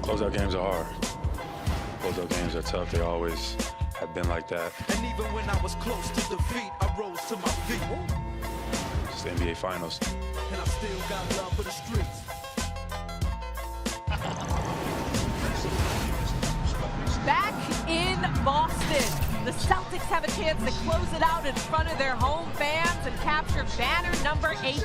Closeout games are hard. Closeout games are tough. They always have been like that. And even when I was close to defeat, I rose to my feet. It's the NBA Finals. And I still got love for the streets. Back in Boston, the Celtics have a chance to close it out in front of their home fans and capture banner number 18.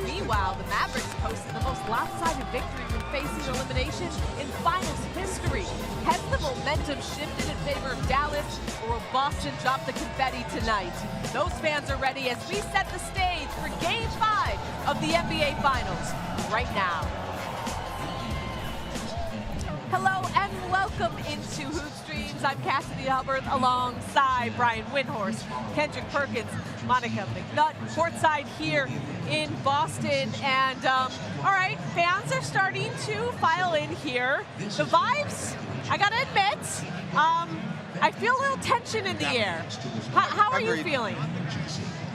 Meanwhile, the Mavericks posted the most lopsided victory when facing elimination in finals history. Has the momentum shifted in favor of Dallas, or will Boston drop the confetti tonight? Those fans are ready as we set the stage for Game 5 of the NBA Finals right now. Hello and welcome into Hoopstreams. I'm Cassidy Hubbarth alongside Brian Windhorst, Kendrick, Perkins, Monica McNutt, courtside here in Boston. And all right, fans are starting to file in here. The vibes, I gotta admit, I feel a little tension in the air. How are you feeling?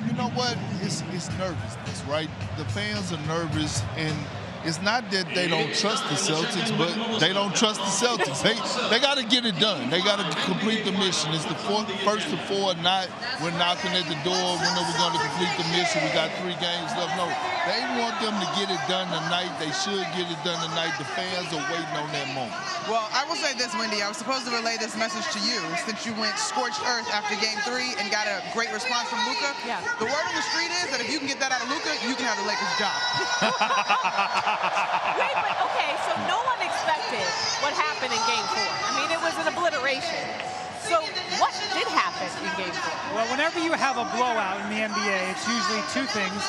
You know what? It's nervousness, right? The fans are nervous, and it's not that they don't trust the Celtics, but they don't trust the Celtics. They got to get it done. They got to complete the mission. It's the first to four, not we're knocking at the door. When are we going to complete the mission? We got 3 games left. No, they want them to get it done tonight. They should get it done tonight. The fans are waiting on that moment. Well, I will say this, Wendy. I was supposed to relay this message to you since you went scorched earth after Game 3 and got a great response from Luka. Yeah. The word on the street is that if you can get that out of Luka, you can have the Lakers job. Wait, but okay, so no one expected what happened in Game 4. I mean, it was an obliteration. So what did happen in Game 4? Well, whenever you have a blowout in the NBA, it's usually 2 things.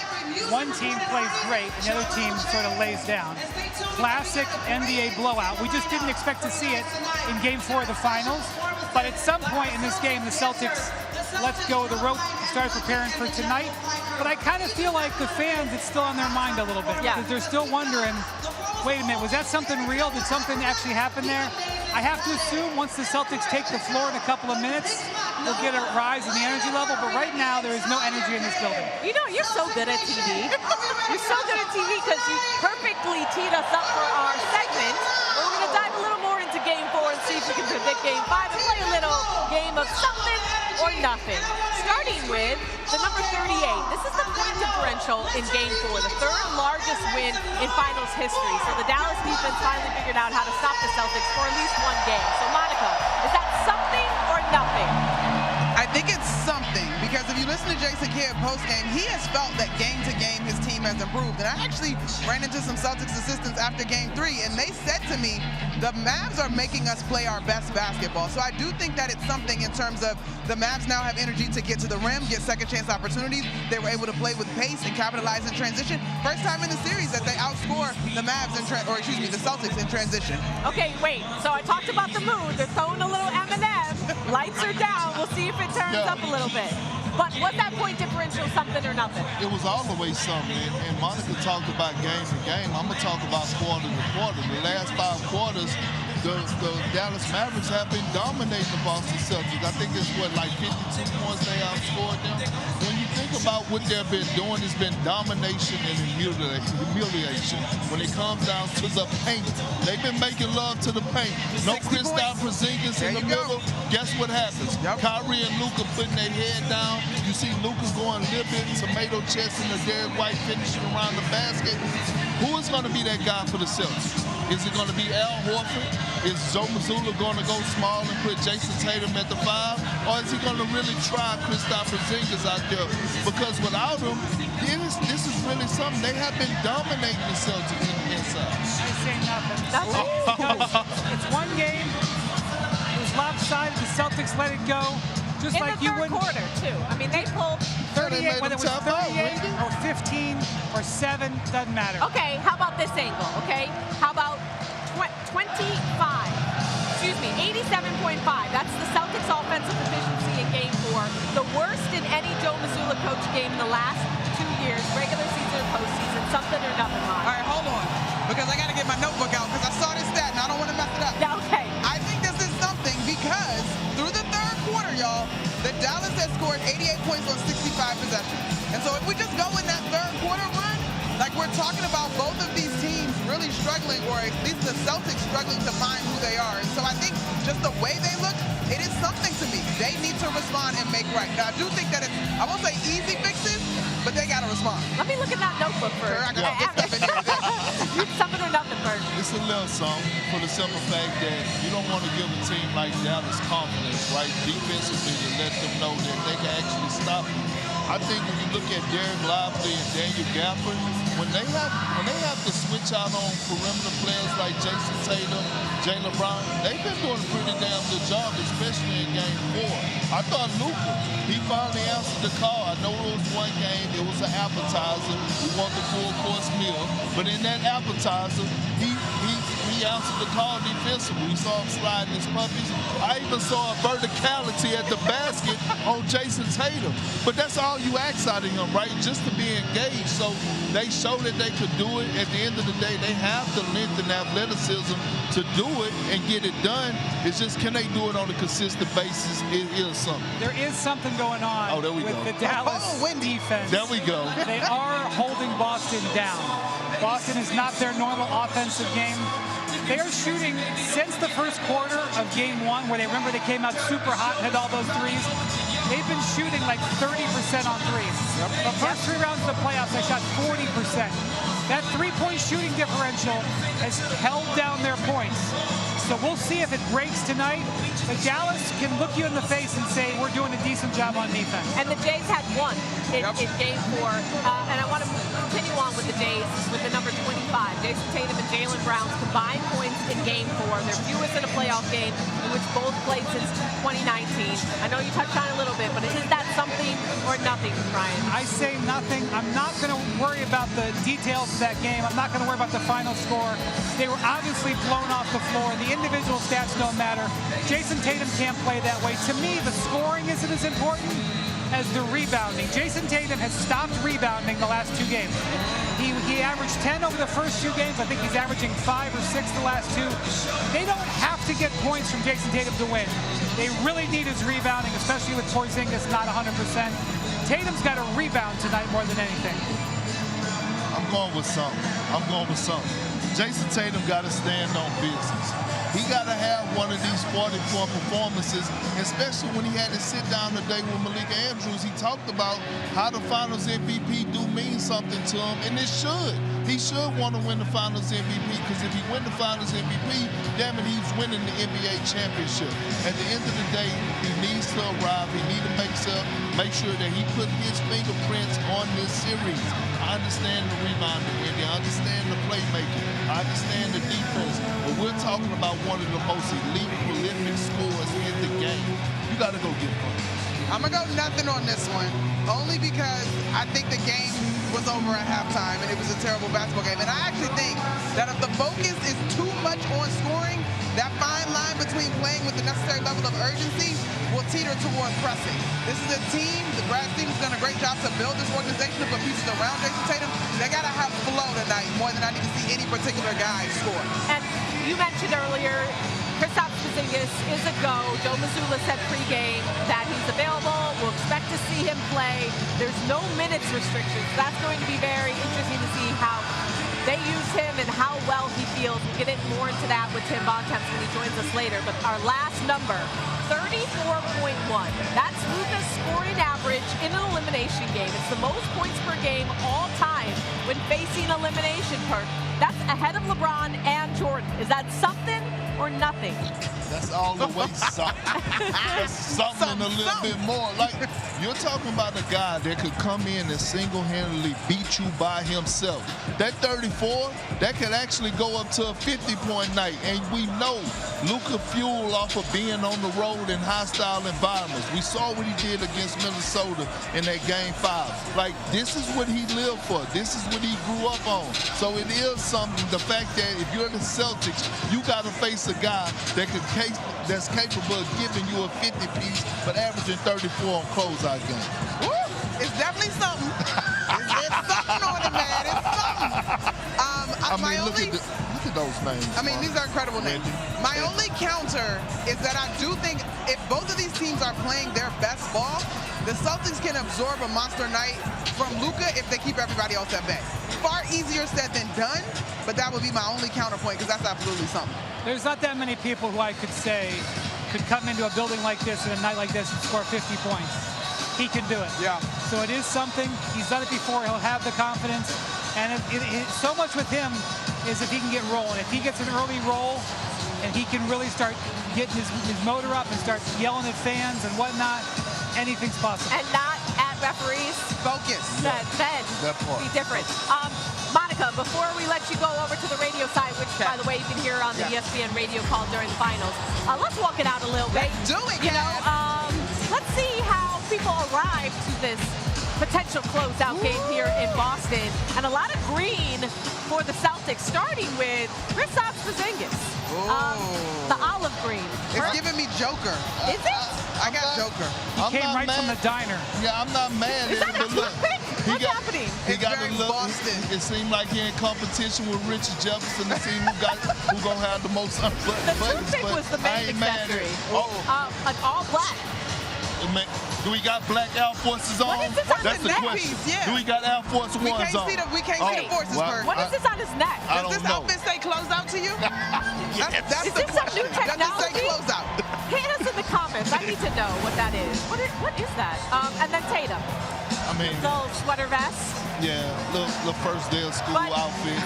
One team plays great, and the other team sort of lays down. Classic NBA blowout. We just didn't expect to see it in Game 4 of the Finals. But at some point in this game, the Celtics let go of the rope and started preparing for tonight. But I kind of feel like the fans, it's still on their mind a little bit. Yeah. Because they're still wondering, wait a minute, was that something real? Did something actually happen there? I have to assume once the Celtics take the floor in a couple of minutes, we'll get a rise in the energy level. But right now, there is no energy in this building. You know, you're so good at TV. You're so good at TV because you perfectly teed us up for our segment. We're going to dive a little more into Game 4 and see if we can predict Game 5 and play a little game of something or nothing. Starting with the number 38. This is the point differential in Game 4, the 3rd largest win in finals history. So the Dallas defense finally figured out how to stop the Celtics for at least 1 game. So Monica, is that something or nothing? I think it's something, because if you listen to Jayson Tatum post-game, he has felt that game to game his team has improved. And I actually ran into some Celtics assistants after Game 3, and they said to me, the Mavs are making us play our best basketball. So I do think that it's something in terms of the Mavs now have energy to get to the rim, get second chance opportunities. They were able to play with pace and capitalize in transition. First time in the series that they outscore the Mavs the Celtics in transition. Okay, wait. So I talked about the mood. They're throwing a little M&M. Lights are down. We'll see if it turns up a little bit. But was that point differential something or nothing? It was all the way something, and Monica talked about game to game. I'm going to talk about quarter to quarter. The last 5 quarters, the Dallas Mavericks have been dominating the Boston Celtics. I think it's, like 52 points they outscored them. When you think about what they've been doing, it's been domination and humiliation. When it comes down to the paint, they've been making love to the paint. No Kristaps Porzingis in the middle. Guess what happens? Yep. Kyrie and Luka putting their head down. You see Luka going a little bit tomato chest in the Derrick White finishing around the basket. Who is going to be that guy for the Celtics? Is it going to be Al Horford? Is Joe Mazzulla going to go small and put Jayson Tatum at the 5? Or is he going to really try Kristaps Porzingis out there? Because without him, this is really something. They have been dominating the Celtics in the inside. I say nothing. It's 1 game. It was lopsided. The Celtics let it go. Just in like the you third wouldn't. quarter, too. I mean, they pulled 38, whether it was 38 or 15 or 7, doesn't matter. Okay, how about this angle, okay? How about 25? Excuse me, 87.5. That's the Celtics offensive efficiency in Game 4. The worst in any Joe Mazzulla coach game in the last 2 years, regular season or postseason, something or nothing, Ron. All right, hold on, because I got to get my notebook out because I saw this stat and I don't want to mess it up. Yeah, okay. I think this is something because through the 3rd quarter, y'all, the Dallas has scored 88 points on 65 possessions. And so if we just go in that 3rd quarter run, Like, we're talking about both of these teams really struggling, or at least the Celtics struggling to find who they are. And so I think just the way they look, it is something to me. They need to respond and make right. Now, I do think that it's, I won't say easy fixes, but they got to respond. Let me look at that notebook first. Sure, I got this stuff in here. Something or nothing first. It's a little something for the simple fact that you don't want to give a team like Dallas confidence, right, defensively, to let them know that they can actually stop you. I think when you look at Derek Lively and Daniel Gafford, when they have to switch out on perimeter players like Jayson Tatum, Jaylen Brown, they've been doing a pretty damn good job, especially in Game 4. I thought Luka, he finally answered the call. I know it was one game, it was an appetizer. We want the full course meal, but in that appetizer, he answered the call defensively. We saw him sliding his puppies. I even saw a verticality at the basket on Jayson Tatum. But that's all you ask out of him, right? Just to be engaged. So they showed that they could do it. At the end of the day, they have the length and athleticism to do it and get it done. It's just, can they do it on a consistent basis? It is something. There is something going on with the Dallas defense. There we go. They are holding Boston down. Boston is not their normal offensive game. They are shooting since the first quarter of Game 1, where they came out super hot and had all those threes. They've been shooting like 30% on threes. The first 3 rounds of the playoffs, they shot 40%. That 3-point shooting differential has held down their points. So we'll see if it breaks tonight. But Dallas can look you in the face and say, we're doing a decent job on defense. And the Jays had one in Game 4. And I want to continue on with the Jays with the number 25. Jayson Tatum and Jaylen Brown's combined points in Game 4. Their fewest in a playoff game, in which both played since 2019. I know you touched on it a little bit, but is that something or nothing, Brian? I say nothing. I'm not going to worry about the details of that game. I'm not going to worry about the final score. They were obviously blown off the floor. The individual stats don't matter. Jayson Tatum can't play that way. To me, the scoring isn't as important as the rebounding. Jayson Tatum has stopped rebounding the last 2 games. He averaged 10 over the first 2 games. I think he's averaging 5 or 6 the last 2. They don't have to get points from Jayson Tatum to win. They really need his rebounding, especially with Porzingis not 100%. Tatum's got to rebound tonight more than anything. I'm going with something. Jayson Tatum got to stand on business. He got to have one of these 40-point performances, especially when he had to sit down today with Malika Andrews. He talked about how the Finals MVP do mean something to him, and it should. He should want to win the Finals MVP, because if he win the Finals MVP, damn it, he's winning the NBA championship. At the end of the day, he needs to arrive. He needs to make sure that he put his fingerprints on this series. I understand the rebounding, and I understand the playmaking. I understand the defense, but we're talking about one of the most elite, prolific scorers in the game. You got to go get points. I'm going to go nothing on this one, only because I think the game was over at halftime, and it was a terrible basketball game. And I actually think that if the focus is too much on scoring, that fine line between playing with the necessary level of urgency will teeter towards pressing. This is a team, the Brad Stevens has done a great job to build this organization to put pieces around Jayson Tatum. They got to have flow tonight more than I need to see any particular guy score. And you mentioned earlier, Kristaps Porzingis is a go. Joe Mazzulla said pregame that he's available. We'll expect to see him play. There's no minutes restrictions. That's going to be very interesting to see how they use him and how well he feels. We'll get more into that with Tim Bontemps when he joins us later. But our last number, 34.1. That's Luka's scoring average in an elimination game. It's the most points per game all time when facing elimination, Perk. That's ahead of LeBron and Jordan. Is that something or nothing? That's all the way something. That's something a little bit more. Like, you're talking about a guy that could come in and single-handedly beat you by himself. That 34, that could actually go up to a 50-point night. And we know Luka fueled off of being on the road in hostile environments. We saw what he did against Minnesota in that Game 5. Like, this is what he lived for. This is what he grew up on. So it is something, the fact that if you're the Celtics, you got to face a guy that's capable of giving you a 50-piece, but averaging 34 on closeout games. Woo! It's definitely something. It's something on it, man. It's something. Look at those names. I mean, these are incredible names. My only counter is that I do think if both of these teams are playing their best ball, The Celtics can absorb a monster night from Luka if they keep everybody else at bay. Far easier said than done, but that would be my only counterpoint because that's absolutely something. There's not that many people who I could say could come into a building like this and a night like this and score 50 points. He can do it. Yeah. So it is something. He's done it before. He'll have the confidence. And so much with him is if he can get rolling. If he gets an early roll and he can really start getting his motor up and start yelling at fans and whatnot, anything's possible. And not at referees. Focus. Then That part. be different. Monica, before we let you go over to the radio side, which, by the way, you can hear on the ESPN radio call during the finals, let's walk it out a little bit. Let's do it, You know, let's see how people arrive to this potential closeout game here in Boston. And a lot of green for the Celtics, starting with Kristaps Porzingis. The olive green. It's giving me Joker. Is it? I got Joker. I'm Came not right mad. from the diner. Yeah, I'm not mad Is at that it, a but look. toothpick? What's happening? He It's got very to look. Boston. It seemed like he in competition with Richard Jefferson to see who gonna have the most The buttons. toothpick But was the I main ain't mad at accessory. it. An all black. Do we got black Air Forces on? What is this on That's his the neck question. piece? Yeah. Do we got Air Force We Ones can't on? see the forces, Perk. What is this on his neck? I Does don't this know. outfit say closed out to you? That's Is the this some new question. Does it say technology? closed out? Hit us in the comments. I need to know what that is. What is that? And then Tatum. I mean, Little sweater vest. yeah, little first day of school But- outfit.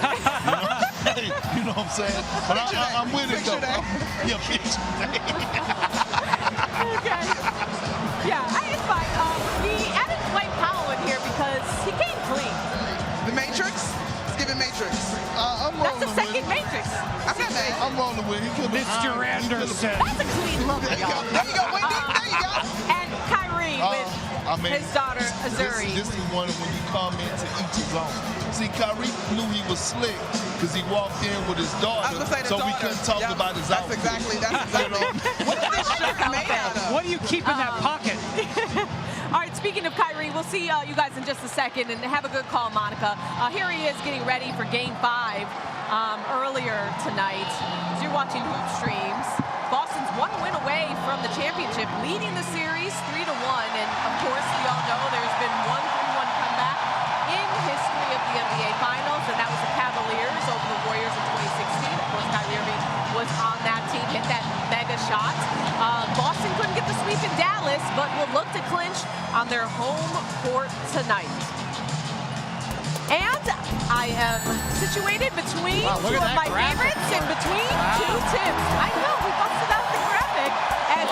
You know what I'm saying? But I'm with it though. Picture day. Yeah, picture day. Okay. Yeah, it's fine. We added Dwight Powell in here because he came clean. The Matrix? It's giving Matrix. I'm That's rolling the with second it. Matrix. I'm not mad. I'm rolling with it. He could've- Mr. Anderson. That's a clean look, There you go. y'all. There you go, Wendy. There you go. And Kyrie with I mean, his daughter, Azuri. This is one of when you come into each his own. See, Kyrie knew he was slick because he walked in with his I daughter, was gonna say the so we daughter. couldn't talk Yep. about his That's outfit. exactly. What is this shirt made out of? What do you keep in that pocket? All right, speaking of Kyrie, we'll see you guys in just a second, and have a good call, Monica. Here he is getting ready for Game 5 earlier tonight. As you're watching Hoop Streams, Boston's one win away from the championship, leading the series 3-1. And of course, we all know there's been one 3-1 comeback in history of the NBA Finals, and that was the Cavaliers over the Warriors in 2016. Of course, Kyrie Irving was on that team, hit that mega shot. Boston couldn't get the sweep in Dallas, but will look to clinch on their home court tonight. And I am situated between two of my favorites and between two Tims. I know, we busted out the graphic. And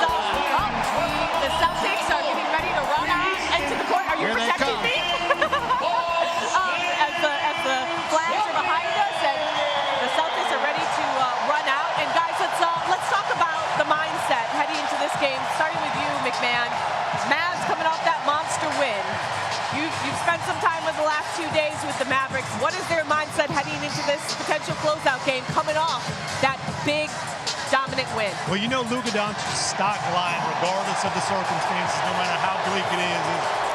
the Celtics are getting ready to run out into the court. Are you protecting me? As the flags are behind us and the Celtics are ready to run out. And guys, let's talk about the mindset heading into this game, starting with you, MacMahon. Mavs coming off that monster win. You've spent some time in the last 2 days with the Mavericks. What is their mindset heading into this potential closeout game coming off that big, dominant win? Well, you know Luka Doncic's stock line, regardless of the circumstances, no matter how bleak it is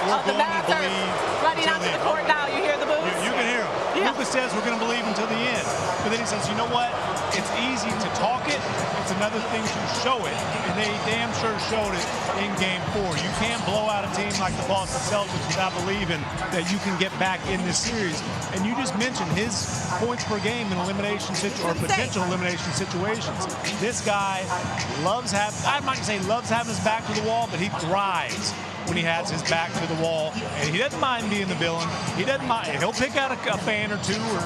we're The going to Mavs are believe running until out to the end. court now. You hear the moves? You can hear him. Yeah. Luka says we're going to believe until the end. But then he says, you know what? It's easy to talk it. It's another thing to show it. And they damn sure showed it in Game 4. You can't blow out a team like the Boston Celtics without believing that you can get back in this series. And you just mentioned his points per game in elimination or potential elimination situations. This guy loves having, I'm not going to say loves having his back to the wall, but he thrives when he has his back to the wall, and he doesn't mind being the villain. He doesn't mind. He'll pick out a fan or two or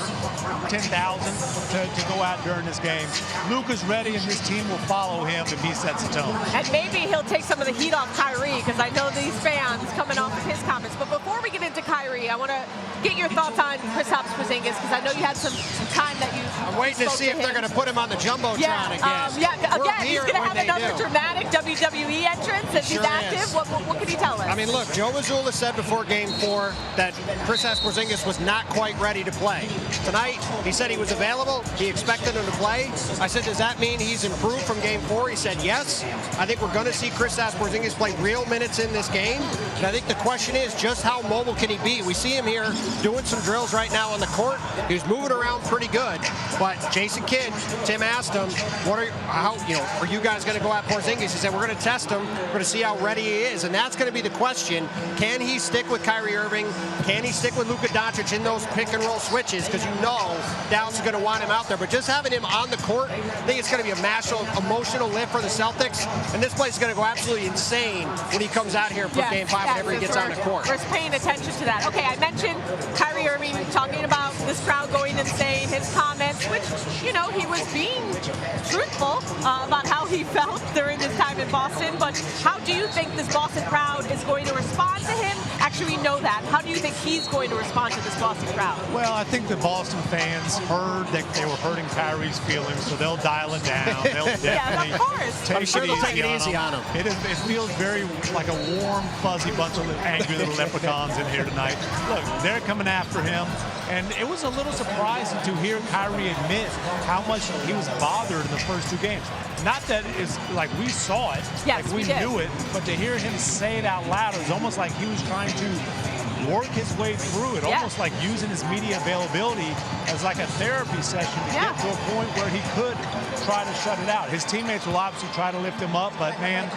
10,000 to go out during this game. Luka's ready, and this team will follow him if he sets the tone. And maybe he'll take some of the heat off Kyrie, because I know these fans coming off of his comments. But before we get into Kyrie, I want to get your thoughts on Kristaps Porzingis, because I know you had some time that you I'm waiting to see if they're going to put him on the Jumbotron again. Again, he's going to have another dramatic WWE entrance, and Sure he's active. is. What can you tell us? I mean, look, Joe Mazzulla said before Game 4 that Kristaps Porzingis was not quite ready to play. Tonight, he said he was available. He expected him to play. I said, does that mean he's improved from Game 4? He said, yes. I think we're going to see Kristaps Porzingis play real minutes in this game. And I think the question is just how mobile can he be? We see him here doing some drills right now on the court. He's moving around pretty good. good. But Jason Kidd, Tim asked him, are you guys going to go at Porzingis? He said, we're going to test him. We're going to see how ready he is. And that's going to be the question. Can he stick with Kyrie Irving? Can he stick with Luka Doncic in those pick and roll switches? Because you know Dallas is going to want him out there. But just having him on the court, I think it's going to be a massive emotional lift for the Celtics. And this place is going to go absolutely insane when he comes out here for Game 5 whenever he gets on the court. We're paying attention to that. Okay, I mentioned Kyrie Irving talking about this crowd going insane, his comments, which, you know, he was being truthful about how he felt during his time in Boston. But how do you think this Boston crowd is going to respond to him? Actually, we know that. How do you think he's going to respond to this Boston crowd? Well, I think the Boston fans heard that they were hurting Kyrie's feelings, so they'll dial it down. They'll definitely of course. I'm sure they'll take it easy on him. It feels very like a warm, fuzzy bunch of angry little leprechauns in here tonight. Look, they're coming after him, and it was a little surprising to hear Kyrie admit how much he was bothered in the first 2 games. Not that it's like we saw it, yes, like we knew it, but to hear him say it out loud, it was almost like he was trying to work his way through it, almost like using his media availability as like a therapy session to get to a point where he could try to shut it out. His teammates will obviously try to lift him up, but man,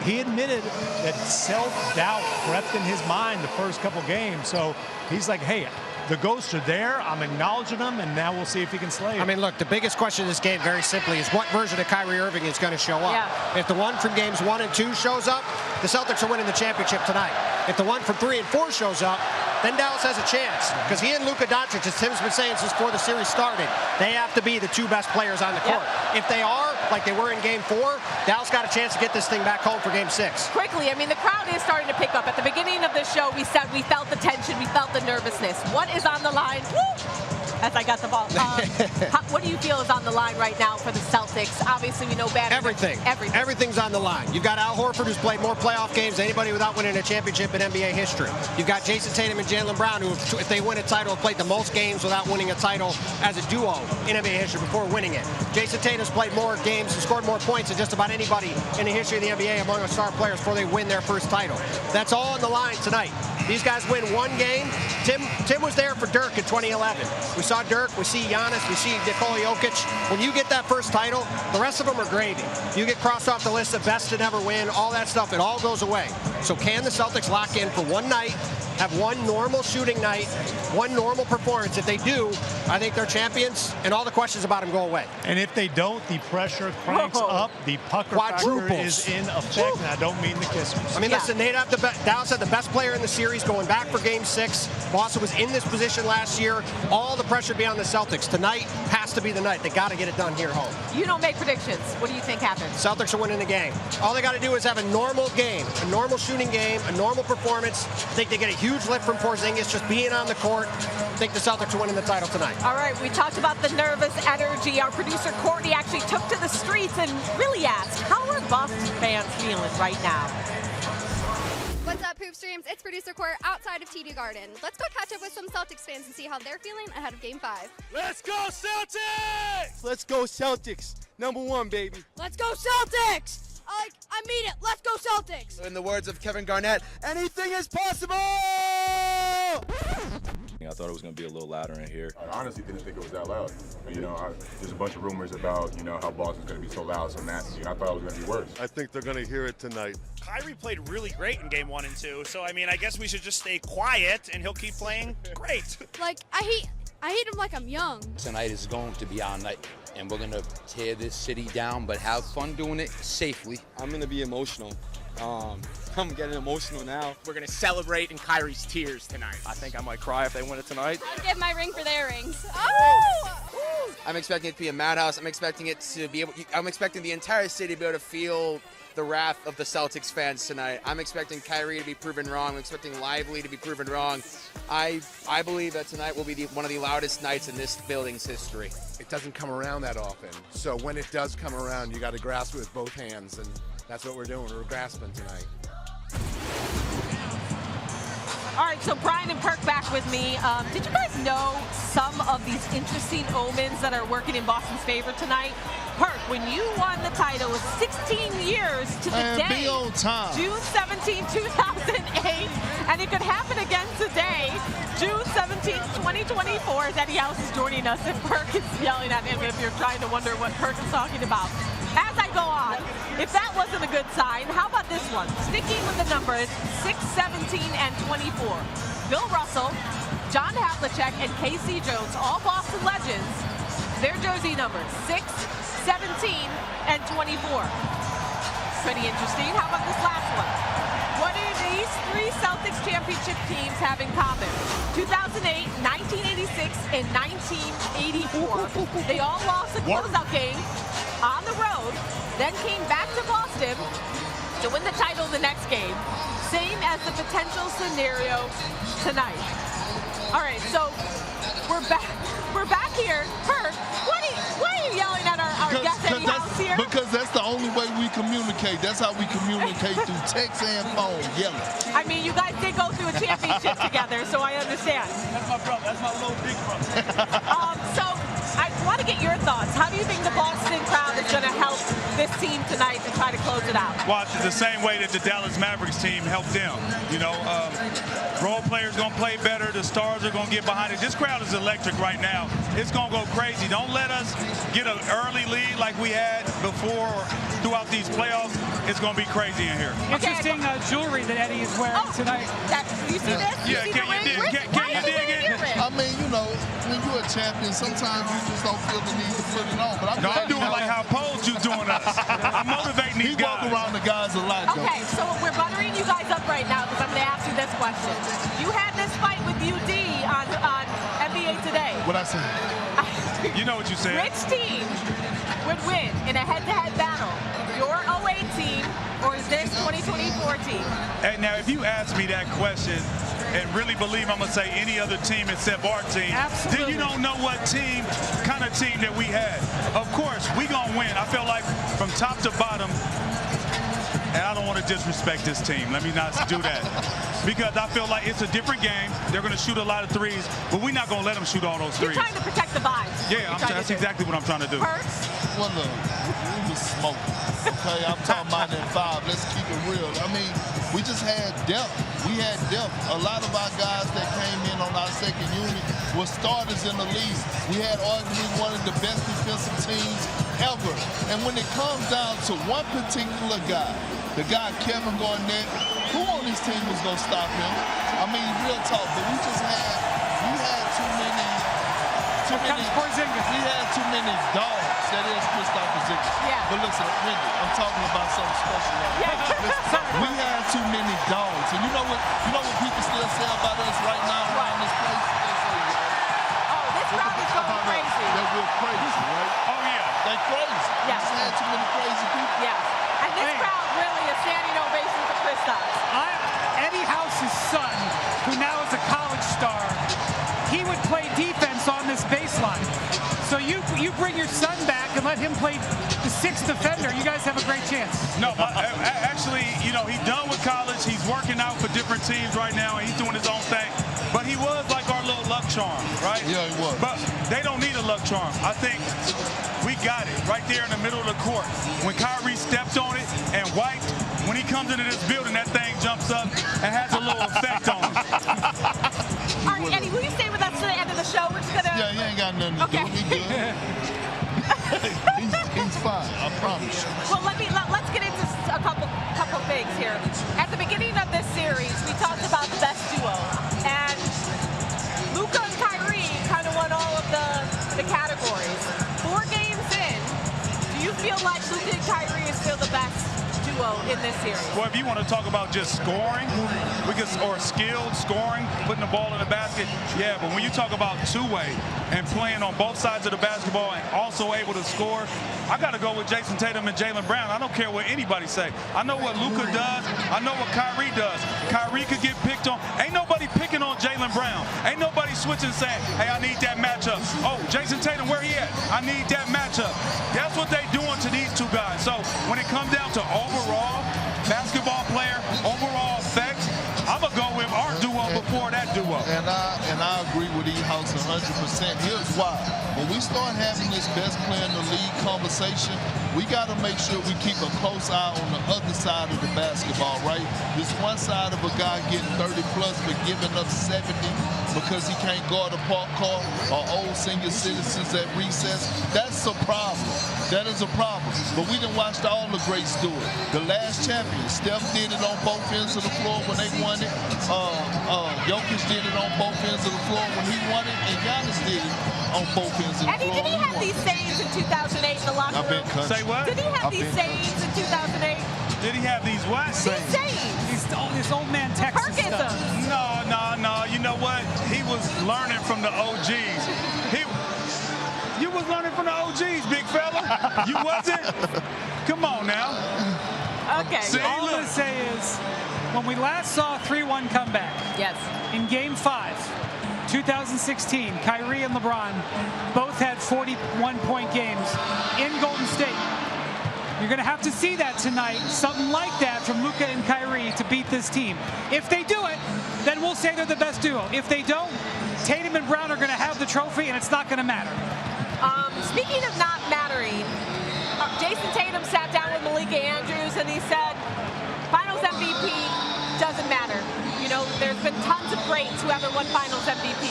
he admitted that self-doubt crept in his mind the first couple games. So he's like, hey, the ghosts are there. I'm acknowledging them, and now we'll see if he can slay it. I mean, look, the biggest question in this game, very simply, is what version of Kyrie Irving is going to show up. If the one from games 1 and 2 shows up, the Celtics are winning the championship tonight. If the one from 3 and 4 shows up, then Dallas has a chance. Because he and Luka Doncic, as Tim's been saying since before the series started, they have to be the 2 best players on the court. If they are, like they were in Game 4, Dallas got a chance to get this thing back home for Game 6. Quickly, I mean, the crowd is starting to pick up. At the beginning of the show, we said we felt the tension, we felt the nervousness. What is on the line? Woo! As I got the ball. What do you feel is on the line right now for the Celtics? Obviously, we know Banner. Everything. Everything's on the line. You've got Al Horford, who's played more playoff games than anybody without winning a championship in NBA history. You've got Jayson Tatum and Jaylen Brown, who, if they win a title, have played the most games without winning a title as a duo in NBA history before winning it. Jayson Tatum's played more games and scored more points than just about anybody in the history of the NBA among the star players before they win their first title. That's all on the line tonight. These guys win 1 game. Tim was there for Dirk in 2011. We saw Dirk, we see Giannis, we see Nikola Jokic. When you get that first title, the rest of them are gravy. You get crossed off the list of best to never win, all that stuff, it all goes away. So can the Celtics lock in for 1 night, have 1 normal shooting night, 1 normal performance? If they do, I think they're champions, and all the questions about them go away. And if they don't, the pressure cranks up, the pucker factor is in effect, and I don't mean the kissers. I mean, listen, Dallas had the best player in the series going back for Game 6. Boston was in this position last year. All the pressure be on the Celtics. Tonight has to be the night. They got to get it done here at home. You don't make predictions. What do you think happens? Celtics are winning the game. All they got to do is have a normal game, a normal shooting game, a normal performance. I think they get a huge lift from Porzingis just being on the court. I think the Celtics are winning the title tonight. All right, we talked about the nervous energy. Our producer Courtney actually took to the streets and really asked, how are Boston fans feeling right now? What's up, Hoopstreams? It's producer Court outside of TD Garden. Let's go catch up with some Celtics fans and see how they're feeling ahead of Game 5. Let's go Celtics! Let's go Celtics. Number 1, baby. Let's go Celtics! I mean it. Let's go Celtics! In the words of Kevin Garnett, anything is possible! I thought it was going to be a little louder in here. I honestly didn't think it was that loud. You know, there's a bunch of rumors about, you know, how Boston's going to be so loud, so nasty, and I thought it was going to be worse. I think they're going to hear it tonight. Kyrie played really great in Game 1 and 2, so, I mean, I guess we should just stay quiet, and he'll keep playing great. Like, I hate him like I'm young. Tonight is going to be our night, and we're going to tear this city down, but have fun doing it safely. I'm going to be emotional. I'm getting emotional now. We're going to celebrate in Kyrie's tears tonight. I think I might cry if they win it tonight. I'd give my ring for their rings. Oh! I'm expecting it to be a madhouse. I'm expecting the entire city to be able to feel the wrath of the Celtics fans tonight. I'm expecting Kyrie to be proven wrong. I'm expecting Lively to be proven wrong. I believe that tonight will be one of the loudest nights in this building's history. It doesn't come around that often. So when it does come around, you got to grasp it with both hands, and that's what we're doing. We're grasping tonight. All right, so Brian and Perk back with me. Did you guys know some of these interesting omens that are working in Boston's favor tonight? Perk, when you won the title, it was 16 years to the day, June 17, 2008, and it could happen again today, June 17, 2020. 2024, as Eddie House is joining us, and Perkins yelling at him if you're trying to wonder what Perkins is talking about. As I go on, if that wasn't a good sign, how about this one? Sticking with the numbers, 6, 17, and 24. Bill Russell, John Havlicek, and KC Jones, all Boston legends, their jersey numbers, 6, 17, and 24. Pretty interesting. How about this last one? What do these three Celtics championship teams have in common? 2008, 1986, and 1984. They all lost a closeout game on the road, then came back to Boston to win the title the next game. Same as the potential scenario tonight. All right, so we're back here. Perk, why are you yelling at our guest Eddie House here? Because that's the only way we communicate. That's how we communicate through text and phone, yelling. I mean, you guys did go through a championship together, so I understand. That's my brother. That's my little big brother. So I want to get your thoughts. How do you think the Boston crowd is going to help this team tonight to try to close it out? Well, it's the same way that the Dallas Mavericks team helped them. You know, role players going to play better. The stars are going to get behind it. This crowd is electric right now. It's going to go crazy. Don't let us get an early lead like we had before or throughout these playoffs. It's going to be crazy in here. Interesting jewelry that Eddie is wearing tonight. You see this? Yeah, can you dig it? I mean, you know, when you're a champion, sometimes you just don't feel the need to put it on. But I'm doing like how Poles you doing us. I'm motivating these guys. He walk around the guys a lot, though. Okay, so we're buttering you guys up right now because I'm going to ask you this question. You had this fight with UD on NBA Today. What I say? You know what you said. Which team would win in a head-to-head battle? Your 08 team or this 2024 team? And now, if you ask me that question and really believe I'm going to say any other team except our team, then you don't know what kind of team that we had. Of course, we going to win. I feel like from top to bottom, and I don't want to disrespect this team. Let me not do that. Because I feel like it's a different game. They're going to shoot a lot of threes, but we're not going to let them shoot all those threes. You're trying to protect the vibes. Yeah, that's exactly what I'm trying to do. Well, look, we was smoking. Okay, I'm talking about in 5. Let's keep it real. I mean, we just had depth. We had depth. A lot of our guys that came in on our second unit were starters in the league. We had arguably one of the best defensive teams ever. And when it comes down to one particular guy, the guy Kevin Garnett, who on this team was going to stop him? I mean, real talk, but we had too many dogs. That is Kristaps Porzingis. Yeah. But listen, Wendy, I'm talking about something special right now. Listen, we had too many dogs. And you know what people still say about us right now around this place? They say, this crowd is going crazy. They're real crazy, right? Oh, yeah. They're crazy. Yes. We just had too many crazy people. Yes. And this crowd really is standing ovation for Kristaps. Eddie House's son, who now is a college star, he would play defense on this baseline. So you bring your son back and let him play the sixth defender. You guys have a great chance. No, actually, you know, he's done with college. He's working out for different teams right now, and he's doing his own thing. But he was like our little luck charm, right? Yeah, he was. But they don't need a luck charm. I think we got it right there in the middle of the court. When Kyrie stepped on it and wiped, when he comes into this building, that thing jumps up and has a little effect on him. All right, Eddie, will you stay with us to the end of the show? We're just going to... Yeah, he ain't got nothing to do. He good. he's fine, I promise you. Well, let's get into a couple things here. At the beginning of this series, we talked about the best duo. And Luka and Kyrie kind of won all of the categories. 4 games in, do you feel like Luka and Kyrie is still the best duo in this series? Well, if you want to talk about just scoring, or skilled scoring, putting the ball in the basket, yeah, but when you talk about two-way and playing on both sides of the basketball and also able to score, I got to go with Jayson Tatum and Jaylen Brown. I don't care what anybody say. I know what Luka does. I know what Kyrie does. Kyrie could get picked on. Ain't nobody picking on Jaylen Brown. Ain't nobody switching saying, hey, I need that matchup. Oh, Jayson Tatum, where he at? I need that matchup. That's what they doing to these two guys. So when it comes down to overall basketball player, overall effect, I'm going to go with our duo before that duo. And I agree with E-House 100%. Here's why. When we start having this best player in the league conversation, we got to make sure we keep a close eye on the other side of the basketball, right? This one side of a guy getting 30 plus but giving up 70 because he can't guard a park car or old senior citizens at recess. That's a problem. That is a problem. But we done watched all the greats do it. The last champion, Steph did it on both ends of the floor when they won it. Jokic did it on both ends of the floor when he won it, and Giannis did it on both ends of the floor. Did he have these sayings in 2008 in the locker room? Say what? Did he have these sayings in 2008? Did he have these what? These sayings. This old man Texas stuff. No. You know what? He was learning from the OGs. You was learning from the OGs, big fella. You wasn't? Come on now. Okay. See, all I'm going to say is, when we last saw a 3-1 comeback, yes, in Game 5, 2016, Kyrie and LeBron both had 41-point games in Golden State. You're going to have to see that tonight, something like that from Luka and Kyrie to beat this team. If they do it, then we'll say they're the best duo. If they don't, Tatum and Brown are going to have the trophy, and it's not going to matter. Speaking of not mattering, Jayson Tatum sat down with Malika Andrews and he said, Finals MVP doesn't matter. You know, there's been tons of greats who haven't won Finals MVP.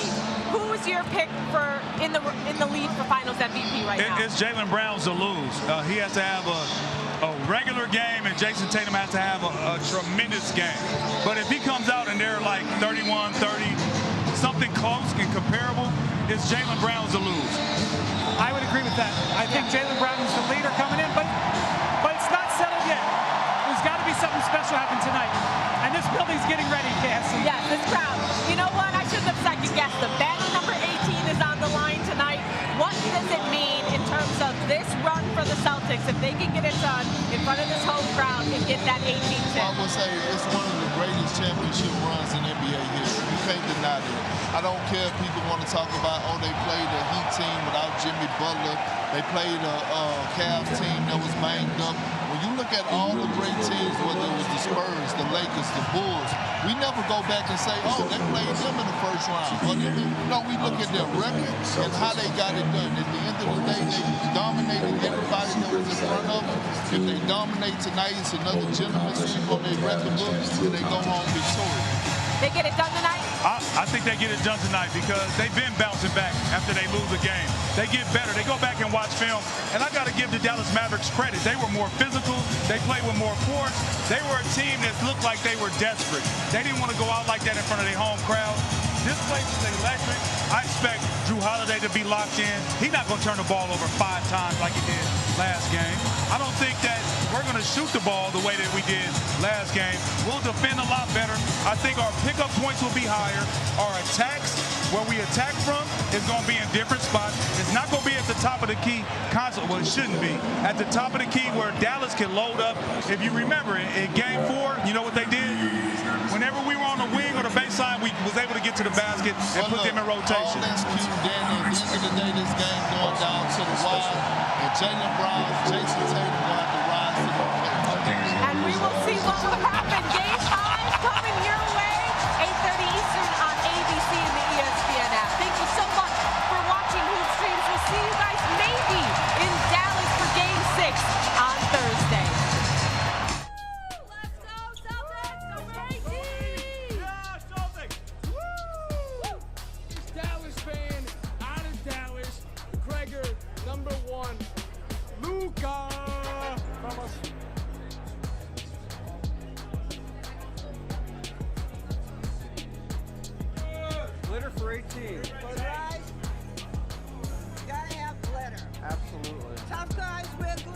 Who's your pick for in the lead for Finals MVP right now? It's Jaylen Brown to lose. He has to have a regular game, and Jayson Tatum has to have a tremendous game. But if he comes out and they're like 31, 30, something close and comparable, it's Jaylen Brown to lose. I would agree with that. I think Jaylen Brown is the leader coming in, but it's not settled yet. There's got to be something special happen tonight. And this building's getting ready, Cassidy. Yes, this crowd. You know what? I shouldn't have second-guessed them. Banner number 18 is on the line tonight. What does it mean in terms of this run for the Celtics if they can get it done in front of this home crowd and get that 18th win? I would say it's one of the greatest championship runs in NBA history. You can't deny that. I don't care if people want to talk about, they played a Heat team without Jimmy Butler. They played a Cavs team that was banged up. When you look at all the great teams, whether it was the Spurs, the Lakers, the Bulls, we never go back and say, they played them in the first round. No, we look at their record and how they got it done. At the end of the day, they dominated everybody that was in front of them. If they dominate tonight, it's another gentleman's sweep on their record book, and they go home victorious. They get it done tonight? I think they get it done tonight because they've been bouncing back after they lose a game. They get better. They go back and watch film. And I got to give the Dallas Mavericks credit. They were more physical. They played with more force. They were a team that looked like they were desperate. They didn't want to go out like that in front of their home crowd. This place is electric. I expect Drew Holiday to be locked in. He's not going to turn the ball over 5 times like he did last game. I don't think that we're going to shoot the ball the way that we did last game. We'll defend a lot better. I think our pickup points will be higher. Our attacks, where we attack from, is going to be in different spots. It's not going to be at the top of the key console. Well, it shouldn't be. At the top of the key where Dallas can load up. If you remember, in Game 4, you know what they did? Whenever we were on the wing or the baseline, we was able to get to the basket and put them in rotation. All that's cute, Danny. At the end of the day, this game going down to the wire. And Jaylen Brown, Jayson Tatum going to rise to the occasion. And we will see what will happen. Game 5 coming your way, 8:30 Eastern on ABC and the ESPN app. Thank you so much for watching Hoop Streams. We'll see you guys maybe in Dallas for Game 6 on Thursday. Dallas fan, out of Dallas, Gregor, number 1, Luka. Vamos. Glitter for 18. Right? You gotta have glitter. Absolutely. Tough guys with